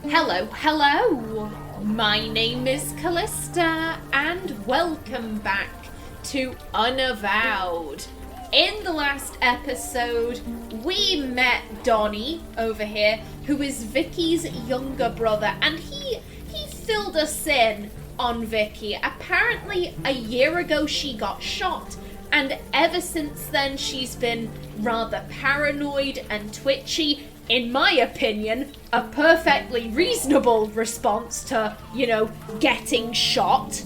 Hello. My name is Callista, and welcome back to Unavowed. In the last episode, we met Donnie over here, who is Vicky's younger brother, and he filled us in on Vicki. Apparently, a year ago she got shot, and ever since then she's been rather paranoid and twitchy. In my opinion, a perfectly reasonable response to, getting shot,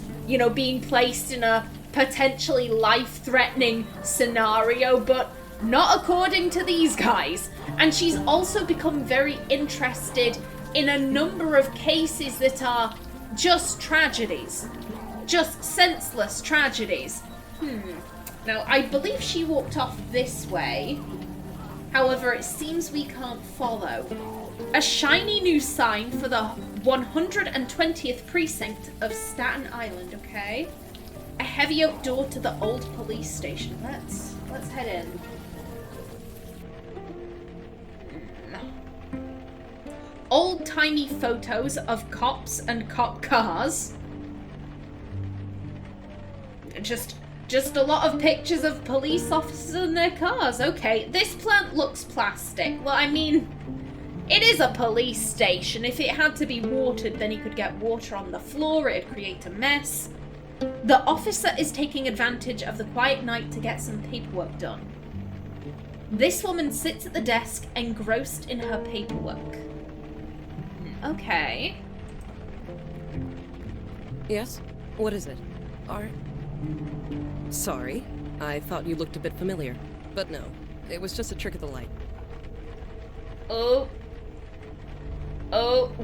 being placed in a potentially life-threatening scenario, but not according to these guys. And she's also become very interested in a number of cases that are just tragedies. Just senseless tragedies. Now, I believe she walked off this way. However, it seems we can't follow. A shiny new sign for the 120th precinct of Staten Island, okay? A heavy oak door to the old police station. Let's head in. Old-timey photos of cops and cop cars. Just a lot of pictures of police officers and their cars. Okay, this plant looks plastic. Well, I mean, it is a police station. If it had to be watered, then you could get water on the floor. It'd create a mess. The officer is taking advantage of the quiet night to get some paperwork done. This woman sits at the desk, engrossed in her paperwork. Okay. Yes? What is it? Sorry, I thought you looked a bit familiar. But no, it was just a trick of the light. Oh,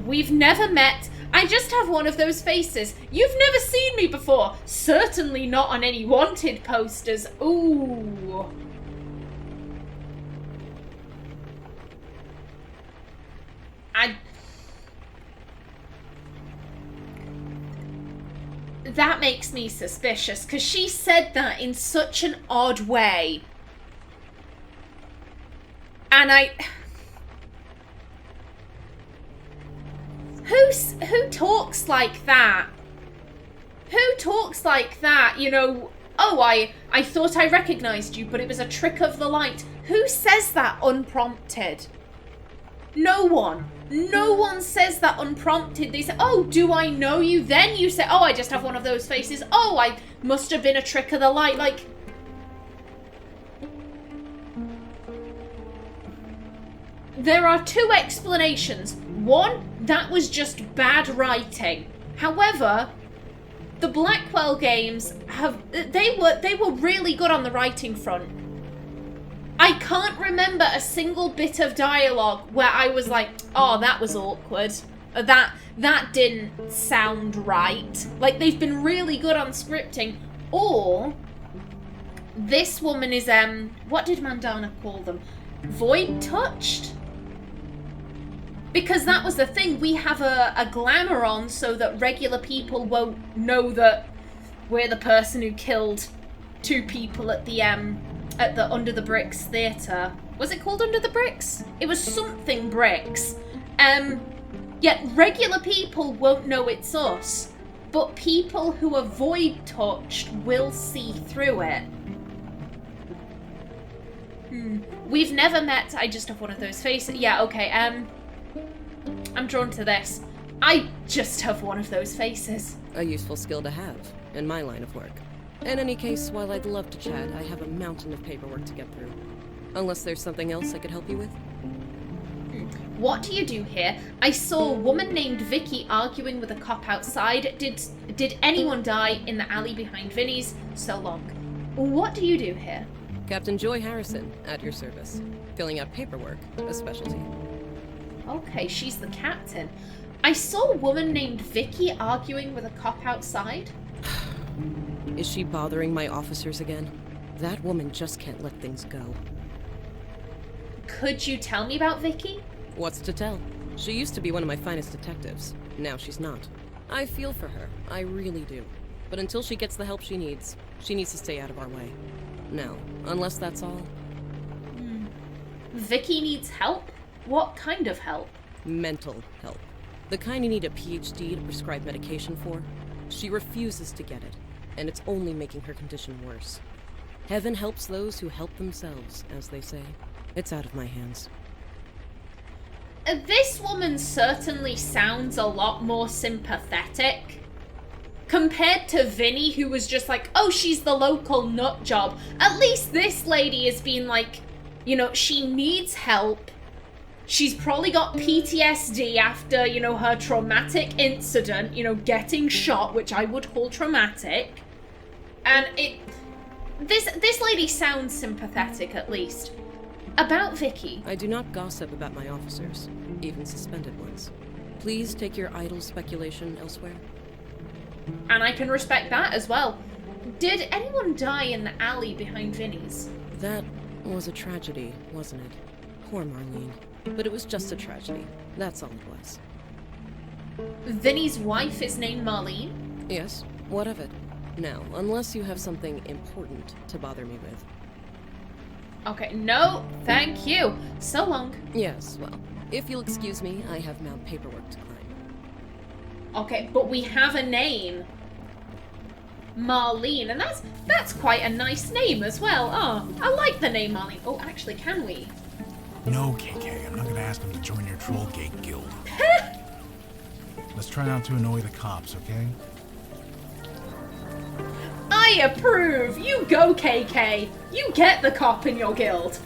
we've never met. I just have one of those faces. You've never seen me before. Certainly not on any wanted posters. Ooh. That makes me suspicious, because she said that in such an odd way. And Who talks like that? Who talks like that? Oh, I thought I recognized you, but it was a trick of the light. Who says that unprompted? No one. No one says that unprompted. They say, oh, do I know you? Then you say, oh, I just have one of those faces. Oh, I must have been a trick of the light. Like, there are two explanations. One, that was just bad writing. However, the Blackwell games they were really good on the writing front. I can't remember a single bit of dialogue where I was like, oh, that was awkward. That didn't sound right. Like, they've been really good on scripting. Or, this woman is, what did Mandana call them? Void touched? Because that was the thing. We have a glamour on so that regular people won't know that we're the person who killed two people at the Under the Bricks theatre. Was it called Under the Bricks? It was something bricks. Yet regular people won't know it's us, but people who are void touched will see through it. We've never met. I just have one of those faces. Yeah, okay, I'm drawn to this. I just have one of those faces. A useful skill to have, in my line of work. In any case, while I'd love to chat, I have a mountain of paperwork to get through. Unless there's something else I could help you with? What do you do here? I saw a woman named Vicki arguing with a cop outside. Did anyone die in the alley behind Vinny's? So long. What do you do here? Captain Joy Harrison, at your service. Filling out paperwork, a specialty. Okay, she's the captain. I saw a woman named Vicki arguing with a cop outside. Is she bothering my officers again? That woman just can't let things go. Could you tell me about Vicki? What's to tell? She used to be one of my finest detectives. Now she's not. I feel for her, I really do. But until she gets the help she needs to stay out of our way. Now, unless that's all. Vicki needs help? What kind of help? Mental help. The kind you need a PhD to prescribe medication for. She refuses to get it, and it's only making her condition worse. Heaven helps those who help themselves, as they say. It's out of my hands. This woman certainly sounds a lot more sympathetic. Compared to Vinny, who was just like, oh, she's the local nut job. At least this lady has been like, you know, she needs help. She's probably got PTSD after, you know, her traumatic incident, you know, getting shot, which I would call traumatic. And this lady sounds sympathetic, at least. About Vicki. I do not gossip about my officers, even suspended ones. Please take your idle speculation elsewhere. And I can respect that as well. Did anyone die in the alley behind Vinny's? That was a tragedy, wasn't it? Poor Marlene. But it was just a tragedy. That's all it was. Vinny's wife is named Marlene? Yes, what of it? Now, unless you have something important to bother me with. Okay, no, thank you. So long. Yes, well, if you'll excuse me, I have Mount paperwork to climb. Okay, but we have a name. Marlene, and that's quite a nice name as well. Oh, I like the name Marlene. Oh, actually, can we? No, KK, I'm not gonna ask him to join your Trollgate guild. Let's try not to annoy the cops, okay? I approve! You go, KK! You get the cop in your guild!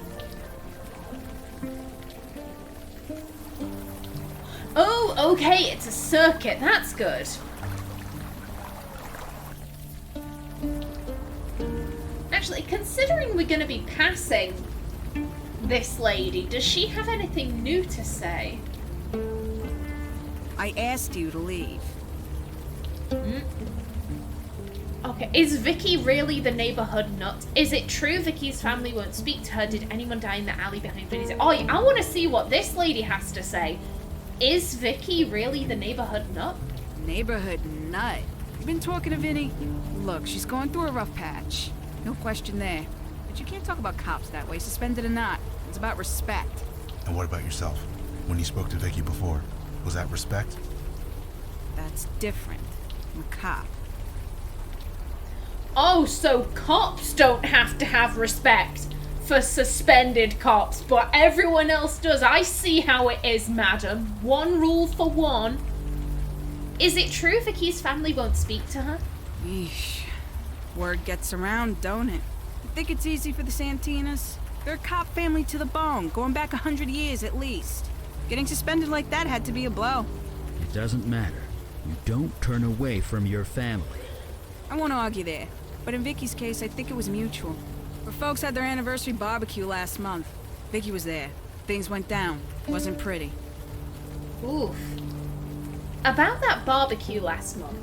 Oh, okay, it's a circuit. That's good. Actually, considering we're going to be passing this lady, does she have anything new to say? I asked you to leave. Okay, is Vicki really the neighborhood nut? Is it true Vicki's family won't speak to her? Did anyone die in the alley behind Vinny's? Oh, I want to see what this lady has to say. Is Vicki really the neighborhood nut? Neighborhood nut. You been talking to Vinny? Look, she's going through a rough patch. No question there. But you can't talk about cops that way, suspended or not. It's about respect. And what about yourself? When you spoke to Vicki before, was that respect? That's different. I'm a cop. Oh, so cops don't have to have respect for suspended cops, but everyone else does. I see how it is, madam. One rule for one. Is it true Vicki's family won't speak to her? Yeesh. Word gets around, don't it? You think it's easy for the Santinas? They're a cop family to the bone, going back 100 years at least. Getting suspended like that had to be a blow. It doesn't matter. You don't turn away from your family. I won't argue there, but in Vicki's case, I think it was mutual. Her folks had their anniversary barbecue last month. Vicki was there. Things went down. Wasn't pretty. Oof. About that barbecue last month.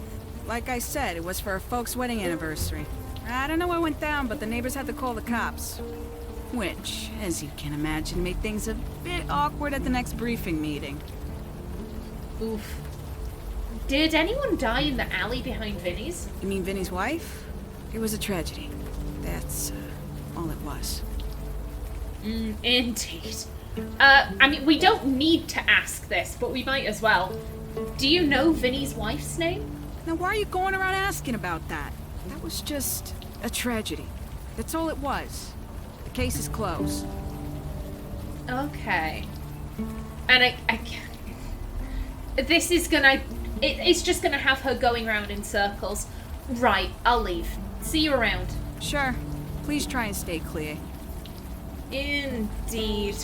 Like I said, it was for her folks' wedding anniversary. I don't know what went down, but the neighbors had to call the cops. Which, as you can imagine, made things a bit awkward at the next briefing meeting. Oof. Did anyone die in the alley behind Vinny's? You mean Vinny's wife? It was a tragedy. That's all it was. Indeed. I mean, we don't need to ask this, but we might as well. Do you know Vinny's wife's name? Now why are you going around asking about that? That was just a tragedy. That's all it was. The case is closed. Okay. And this is gonna... It's just gonna have her going around in circles. Right, I'll leave. See you around. Sure. Please try and stay clear. Indeed.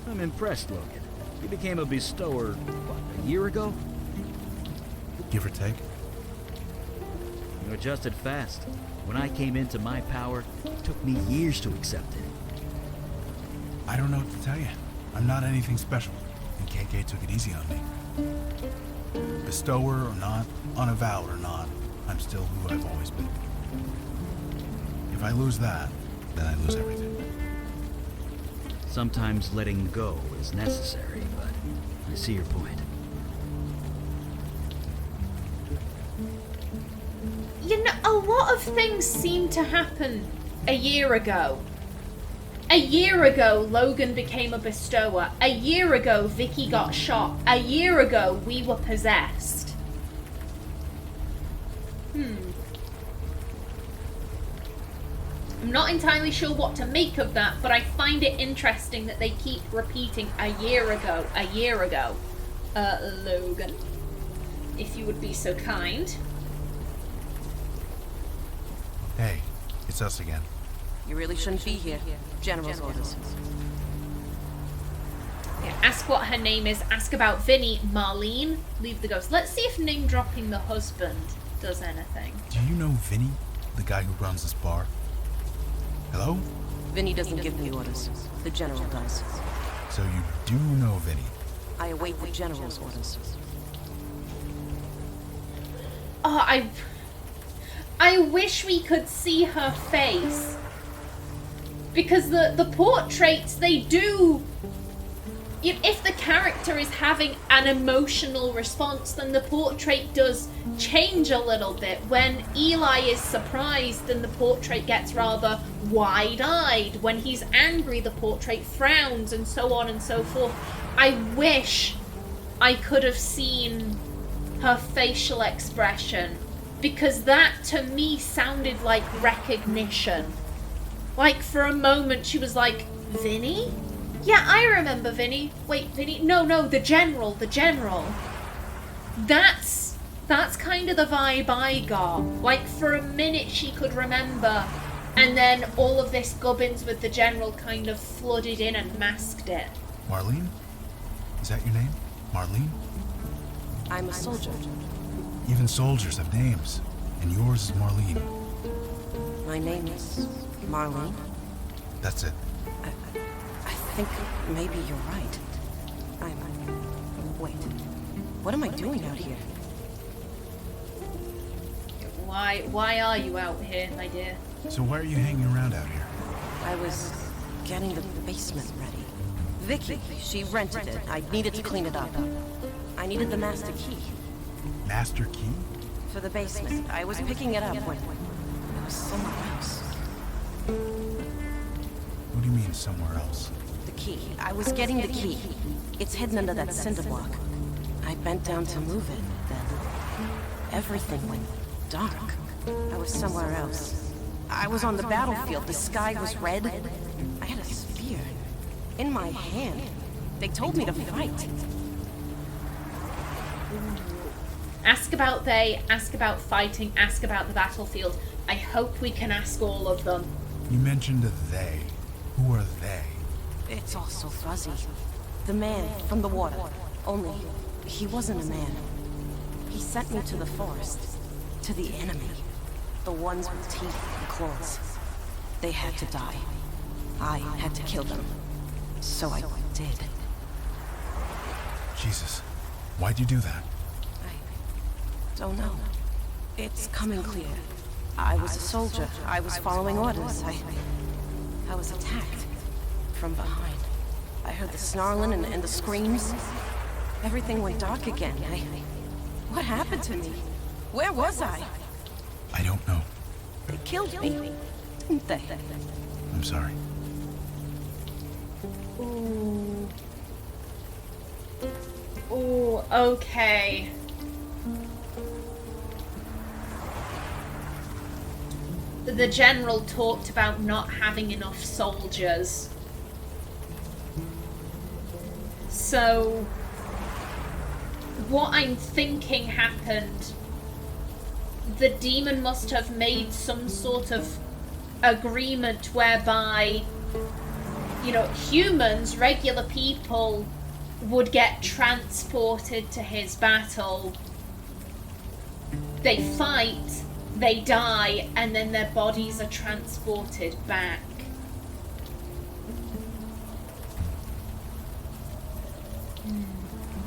I'm impressed, Logan. You became a bestower, what, a year ago? Give or take. You adjusted fast. When I came into my power, it took me years to accept it. I don't know what to tell you. I'm not anything special, and KK took it easy on me. Bestower or not, unavowed or not, I'm still who I've always been. If I lose that, then I lose everything. Sometimes letting go is necessary, but I see your point. You know, a lot of things seem to happen a year ago. A year ago, Logan became a bestower. A year ago, Vicki got shot. A year ago, we were possessed. I'm not entirely sure what to make of that, but I find it interesting that they keep repeating a year ago, a year ago. Logan, if you would be so kind. Hey, it's us again. You really shouldn't be here. General's orders. Yeah, ask what her name is. Ask about Vinny. Marlene. Leave the ghost. Let's see if name dropping the husband does anything. Do you know Vinny, the guy who runs this bar? Hello? Vinny doesn't give me orders. The General does. So you do know Vinny? I await the General's orders. Oh, I wish we could see her face. Because the portraits, they do... If the character is having an emotional response, then the portrait does change a little bit. When Eli is surprised, then the portrait gets rather wide-eyed. When he's angry, the portrait frowns, and so on and so forth. I wish I could have seen her facial expression, because that, to me, sounded like recognition. Like, for a moment, she was like, Vinny? Yeah, I remember Vinny. Wait, Vinny? No, the General. That's kind of the vibe I got. Like, for a minute she could remember, and then all of this gubbins with the General kind of flooded in and masked it. Marlene? Is that your name? Marlene? I'm a soldier. Even soldiers have names, and yours is Marlene. My name is Marlene. That's it. I think maybe you're right. Wait. What am I doing out here? Why are you out here, my dear? So why are you hanging around out here? I was getting the basement ready. Vicki, she rented it. I needed to clean it up. I needed the master key. Master key? For the basement. I was picking it up when it was somewhere else. What do you mean, somewhere else? The key. I was getting the key. It's hidden under that cinder block. I bent down to move it, then everything went dark. I was somewhere else. I was on the battlefield. The sky was red. I had a spear in my hand. They told me to fight. Ask about they, ask about fighting, ask about the battlefield. I hope we can ask all of them. You mentioned a they. Who are they? It's all so fuzzy. The man from the water. Only, he wasn't a man. He sent me to the forest. To the enemy. The ones with teeth and claws. They had to die. I had to kill them. So I did. Jesus. Why'd you do that? I don't know. It's coming clear. I was a soldier. I was following orders. I was attacked. From behind. I heard the snarling and the screams. Everything went dark again. What happened to me? Where was I? I don't know. They killed me, didn't they? I'm sorry. Ooh. Ooh, okay. The General talked about not having enough soldiers. So, what I'm thinking happened, the demon must have made some sort of agreement whereby, you know, humans, regular people, would get transported to his battle. They fight, they die, and then their bodies are transported back.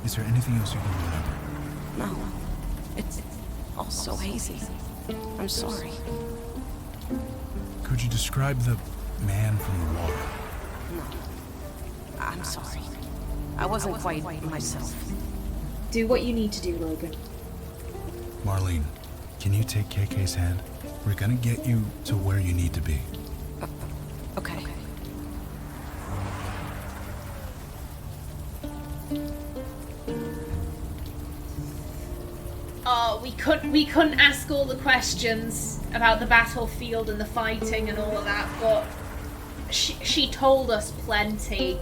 Is there anything else you can remember? No. It's all so hazy. I'm sorry. Could you describe the man from the water? No. I'm sorry. I wasn't quite myself. Do what you need to do, Logan. Marlene, can you take KK's hand? We're gonna get you to where you need to be. Okay. we couldn't ask all the questions about the battlefield and the fighting and all of that, but she told us plenty.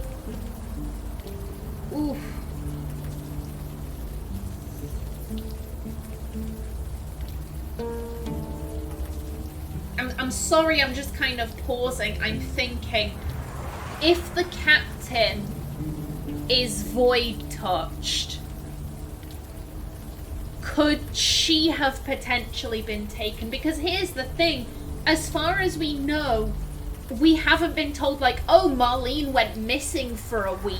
Oof. I'm sorry, I'm just kind of pausing. I'm thinking, if the captain is void touched, could she have potentially been taken? Because here's the thing, as far as we know, we haven't been told, like, oh, Marlene went missing for a week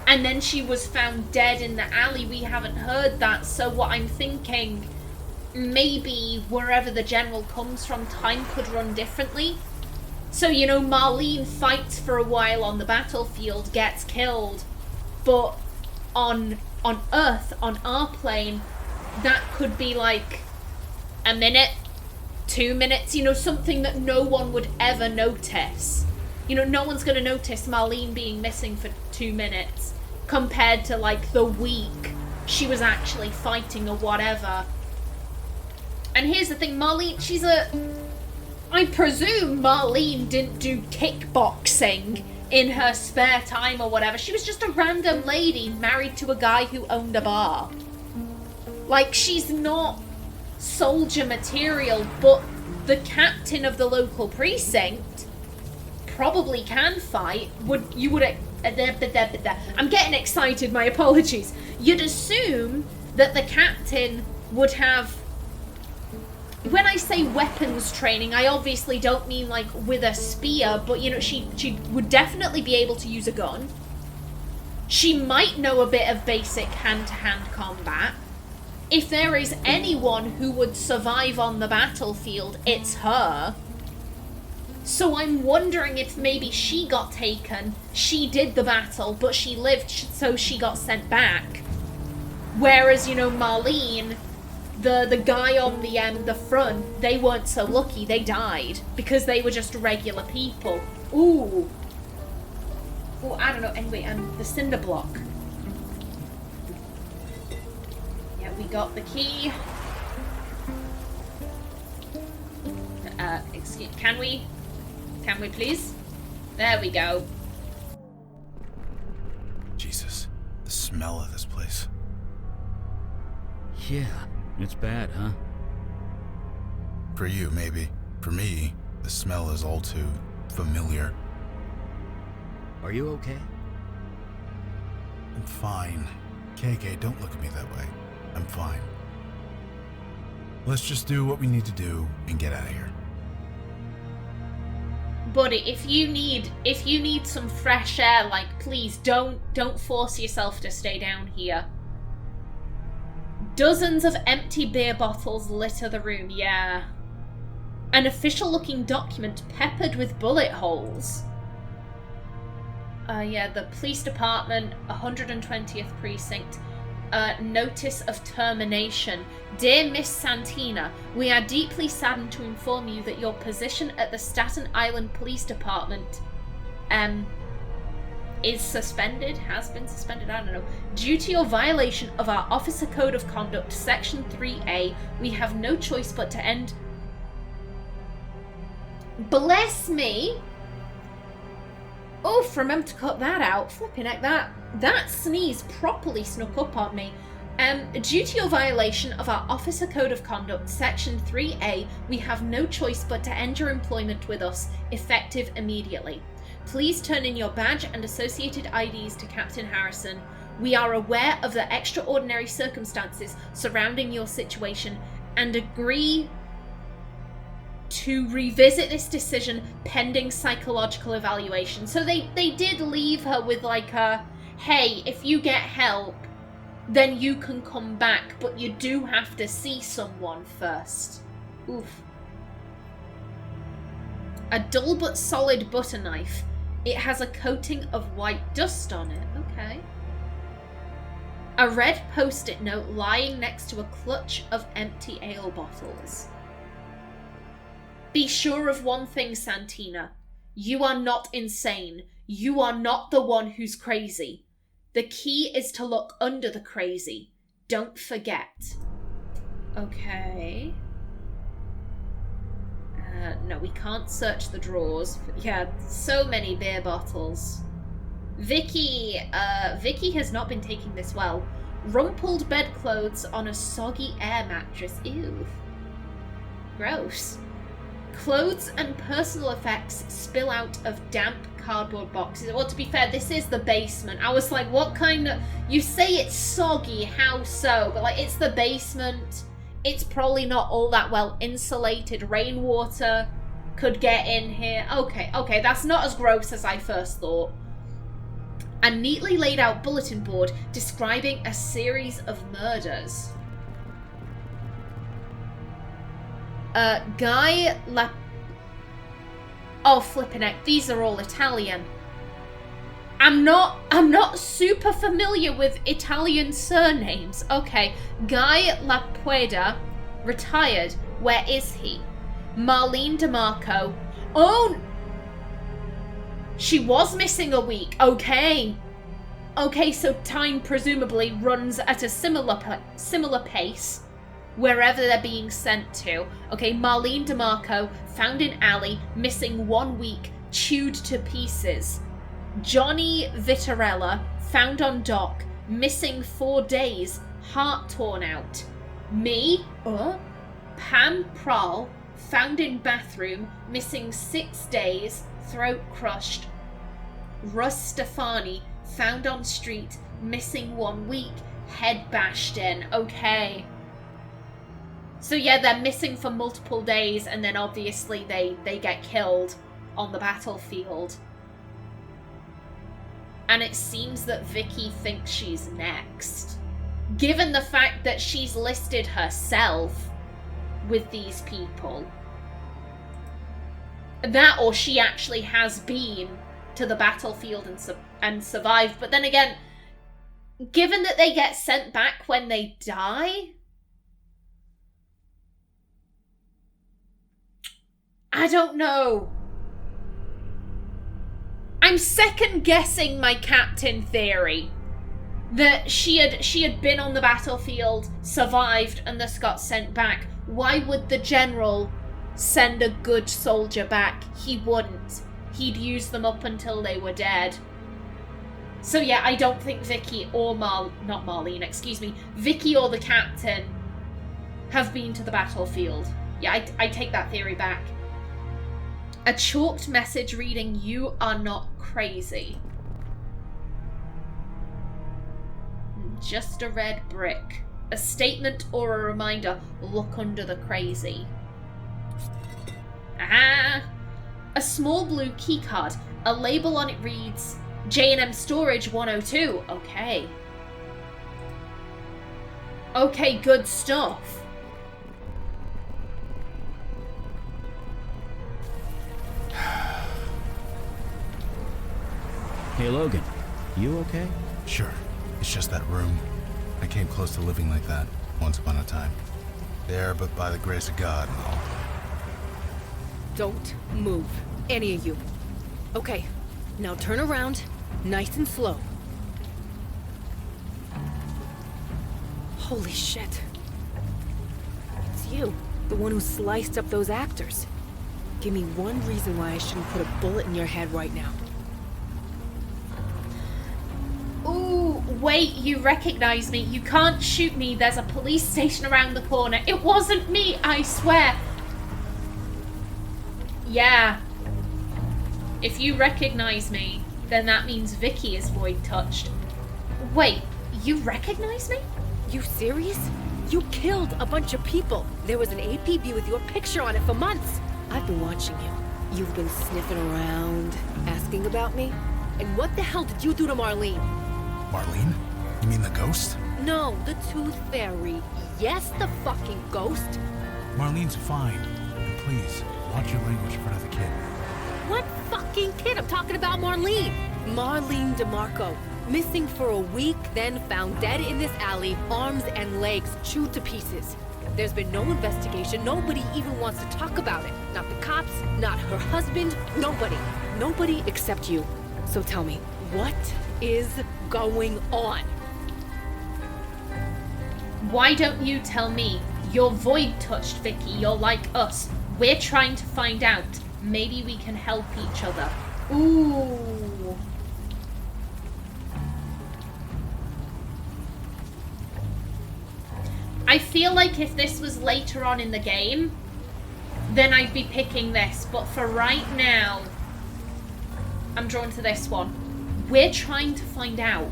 and then she was found dead in the alley. We haven't heard that. So what I'm thinking, maybe wherever the general comes from, time could run differently. So, you know, Marlene fights for a while on the battlefield, gets killed, but on Earth, on our plane, that could be like a minute, 2 minutes, you know, something that no one would ever notice. You know, no one's going to notice Marlene being missing for 2 minutes compared to, like, the week she was actually fighting or whatever. And here's the thing, Marlene, I presume Marlene didn't do kickboxing in her spare time or whatever. She was just a random lady married to a guy who owned a bar. Like, she's not soldier material, but the captain of the local precinct probably can fight. I'm getting excited, my apologies. You'd assume that the captain would have, when I say weapons training, I obviously don't mean like with a spear, but you know, she would definitely be able to use a gun. She might know a bit of basic hand-to-hand combat. If there is anyone who would survive on the battlefield, it's her. So I'm wondering if maybe she got taken, she did the battle, but she lived, so she got sent back. Whereas, you know, Marlene, the guy on the front, they weren't so lucky, they died, because they were just regular people. Ooh. Oh, I don't know, anyway, the cinder block. We got the key. Excuse, can we please? There we go. Jesus, the smell of this place. Yeah, it's bad, huh? For you, maybe. For me, the smell is all too familiar. Are you okay? I'm fine. KK, don't look at me that way. I'm fine. Let's just do what we need to do and get out of here. Buddy, if you need some fresh air, like, please don't force yourself to stay down here. Dozens of empty beer bottles litter the room, yeah. An official-looking document peppered with bullet holes. Yeah, the police department, 120th precinct. Notice of termination. Dear Miss Santina, we are deeply saddened to inform you that your position at the Staten Island Police Department is suspended, has been suspended, I don't know. Due to your violation of our Officer Code of Conduct, Section 3A, we have no choice but to end... Bless me! Oh, remember to cut that out. Flipping heck, that sneeze properly snuck up on me. Due to your violation of our Officer Code of Conduct, Section 3A, we have no choice but to end your employment with us, effective immediately. Please turn in your badge and associated IDs to Captain Harrison. We are aware of the extraordinary circumstances surrounding your situation and agree to revisit this decision pending psychological evaluation. So they did leave her with like a, hey, if you get help, then you can come back, but you do have to see someone first. Oof. A dull but solid butter knife. It has a coating of white dust on it. Okay. A red post-it note lying next to a clutch of empty ale bottles. Be sure of one thing, Santina. You are not insane. You are not the one who's crazy. The key is to look under the crazy. Don't forget. Okay. No, we can't search the drawers. Yeah, so many beer bottles. Vicki has not been taking this well. Rumpled bedclothes on a soggy air mattress. Ew. Gross. Clothes and personal effects spill out of damp cardboard boxes. Well, to be fair, this is the basement. I was like, what kind of... You say it's soggy, how so? But, like, it's the basement. It's probably not all that well insulated. Rainwater could get in here. Okay, that's not as gross as I first thought. A neatly laid out bulletin board describing a series of murders. Oh, flippin' heck, these are all Italian. I'm not super familiar with Italian surnames. Okay, Guy Lapueda, retired. Where is he? Marlene DeMarco. Oh, she was missing a week. Okay, so time presumably runs at a similar pace wherever they're being sent to. Okay, Marlene DeMarco, found in alley, missing 1 week, chewed to pieces. Johnny Vittorella, found on dock, missing 4 days, heart torn out. Me, Pam Prahl, found in bathroom, missing 6 days, throat crushed. Russ Stefani, found on street, missing 1 week, head bashed in. Okay. So yeah, they're missing for multiple days, and then obviously they get killed on the battlefield. And it seems that Vicki thinks she's next. Given the fact that she's listed herself with these people. That, or she actually has been to the battlefield and survived. But then again, given that they get sent back when they die, I don't know. I'm second guessing my captain theory that she had been on the battlefield, survived, and thus got sent back. Why would the general send a good soldier back? He wouldn't. He'd use them up until they were dead. So yeah, I don't think Vicki or Vicki or the captain have been to the battlefield. Yeah, I take that theory back. A chalked message reading, "You are not crazy." Just a red brick. A statement or a reminder, look under the crazy. Ah! A small blue keycard. A label on it reads, J&M Storage 102. Okay. Okay, good stuff. Hey, Logan. You okay? Sure. It's just that room. I came close to living like that once upon a time. There, but by the grace of God and all. Don't move, any of you. Okay, now turn around, nice and slow. Holy shit. It's you, the one who sliced up those actors. Give me one reason why I shouldn't put a bullet in your head right now. Ooh, wait, you recognize me. You can't shoot me. There's a police station around the corner. It wasn't me, I swear. Yeah. If you recognize me, then that means Vicki is void touched. Wait, you recognize me? You serious? You killed a bunch of people. There was an APB with your picture on it for months. I've been watching you. You've been sniffing around, asking about me. And what the hell did you do to Marlene? Marlene? You mean the ghost? No, the Tooth Fairy. Yes, the fucking ghost. Marlene's fine. And please, watch your language in front of the kid. What fucking kid? I'm talking about Marlene. Marlene DeMarco. Missing for a week, then found dead in this alley, arms and legs chewed to pieces. There's been no investigation. Nobody even wants to talk about it. Not the cops, not her husband, nobody. Nobody except you. So tell me, what is going on? Why don't you tell me? You're void touched, Vicki. You're like us. We're trying to find out. Maybe we can help each other. Ooh. I feel like if this was later on in the game, then I'd be picking this. But for right now, I'm drawn to this one. We're trying to find out.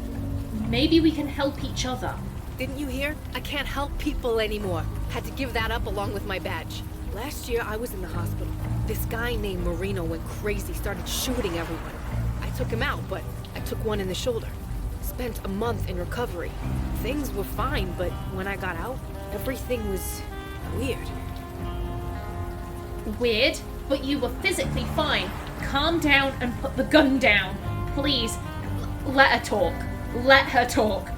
Maybe we can help each other. Didn't you hear? I can't help people anymore. Had to give that up along with my badge. Last year, I was in the hospital. This guy named Marino went crazy, started shooting everyone. I took him out, but I took one in the shoulder. Spent a month in recovery. Things were fine, but when I got out, everything was weird. Weird, but you were physically fine. Calm down and put the gun down. Please, let her talk. Let her talk.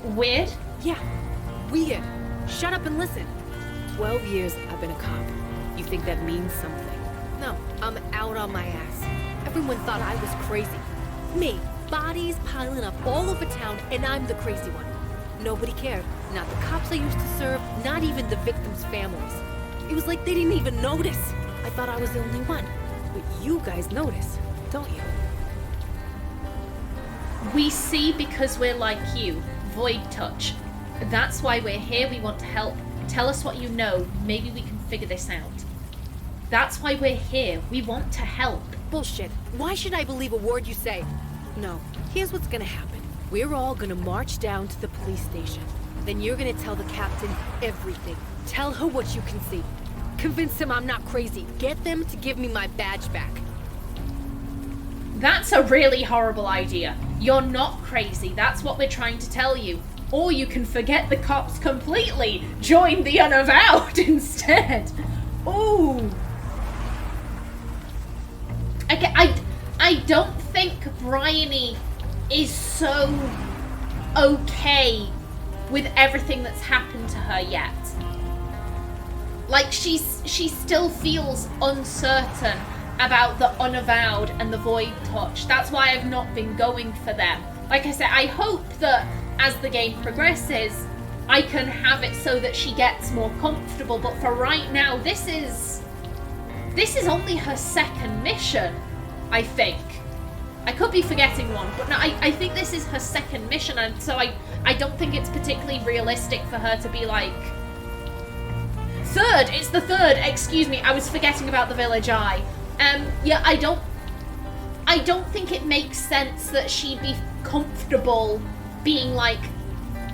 Weird? Yeah, weird. Shut up and listen. 12 years I've been a cop. You think that means something? No, I'm out on my ass. Everyone thought I was crazy. Me, bodies piling up all over town, and I'm the crazy one. Nobody cared. Not the cops I used to serve, not even the victims' families. It was like they didn't even notice. I thought I was the only one. But you guys notice, don't you? We see because we're like you. Void touch. That's why we're here. We want to help. Tell us what you know. Maybe we can figure this out. That's why we're here. We want to help. Bullshit. Why should I believe a word you say? No. Here's what's gonna happen. We're all gonna march down to the police station. Then you're gonna tell the captain everything. Tell her what you can see. Convince him I'm not crazy. Get them to give me my badge back. That's a really horrible idea. You're not crazy. That's what we're trying to tell you. Or you can forget the cops completely. Join the Unavowed instead. Ooh. Okay, I don't think Bryony is so okay with everything that's happened to her yet. Like, she still feels uncertain about the Unavowed and the Void Touch. That's why I've not been going for them. Like I said, I hope that as the game progresses, I can have it so that she gets more comfortable. But for right now, this is only her second mission, I think. I could be forgetting one, but no, I think this is her second mission, and so I don't think it's particularly realistic for her to be like... Third! It's the third! Excuse me, I was forgetting about the Village Eye. Yeah, I don't think it makes sense that she'd be comfortable being like,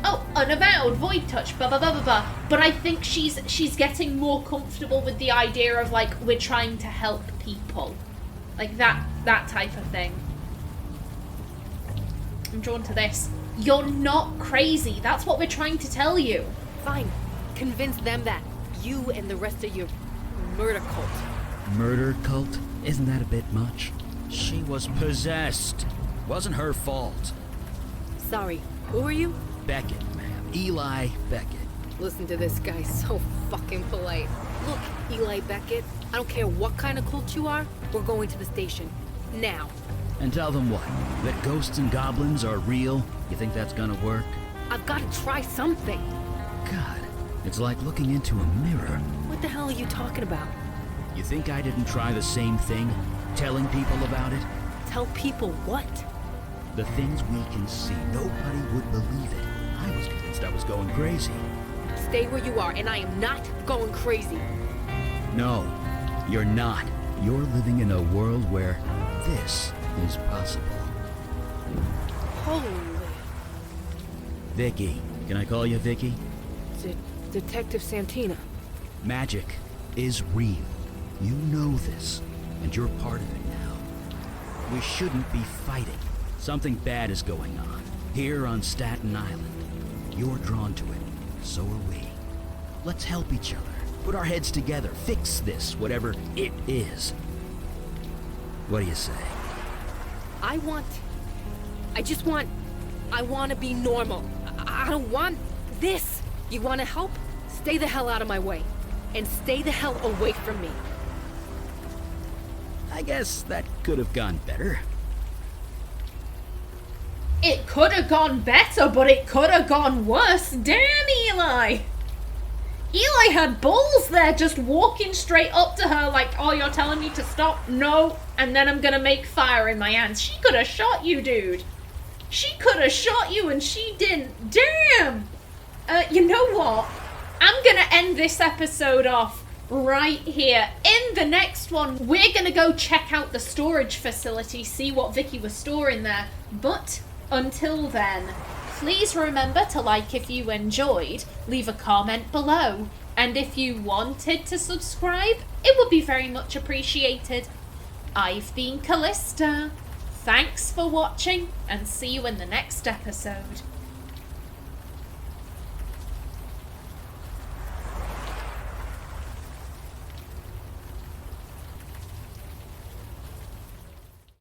oh, Unavowed, Void Touch, blah, blah, blah, blah, blah. But I think she's getting more comfortable with the idea of, like, we're trying to help people. Like, that type of thing. I'm drawn to this. You're not crazy. That's what we're trying to tell you. Fine. Convince them that. You and the rest of your murder cult. Murder cult? Isn't that a bit much? She was possessed. Wasn't her fault. Sorry, who are you? Beckett, ma'am. Eli Beckett. Listen to this guy, so fucking polite. Look, Eli Beckett, I don't care what kind of cult you are, we're going to the station. Now. And tell them what? That ghosts and goblins are real? You think that's gonna work? I've got to try something. God, it's like looking into a mirror. What the hell are you talking about? You think I didn't try the same thing? Telling people about it? Tell people what? The things we can see. Nobody would believe it. I was convinced I was going crazy. Stay where you are, and I am not going crazy. No, you're not. You're living in a world where this is possible. Holy... Vicki. Can I call you Vicki? Detective Santina. Magic is real. You know this, and you're part of it now. We shouldn't be fighting. Something bad is going on, here on Staten Island. You're drawn to it, so are we. Let's help each other, put our heads together, fix this, whatever it is. What do you say? I want to be normal. I don't want this. You want to help? Stay the hell out of my way. And stay the hell away from me. I guess that could have gone better. It could have gone better, but it could have gone worse. Damn, Eli! Eli had balls there, just walking straight up to her like, oh, you're telling me to stop? No. And then I'm gonna make fire in my hands. She could have shot you, dude. She could have shot you and she didn't. Damn! You know what? I'm gonna end this episode off right here. In the next one, we're gonna go check out the storage facility, see what Vicki was storing there. But until then, please remember to like if you enjoyed, leave a comment below, and if you wanted to subscribe, it would be very much appreciated. I've been Kallista. Thanks for watching, and see you in the next episode.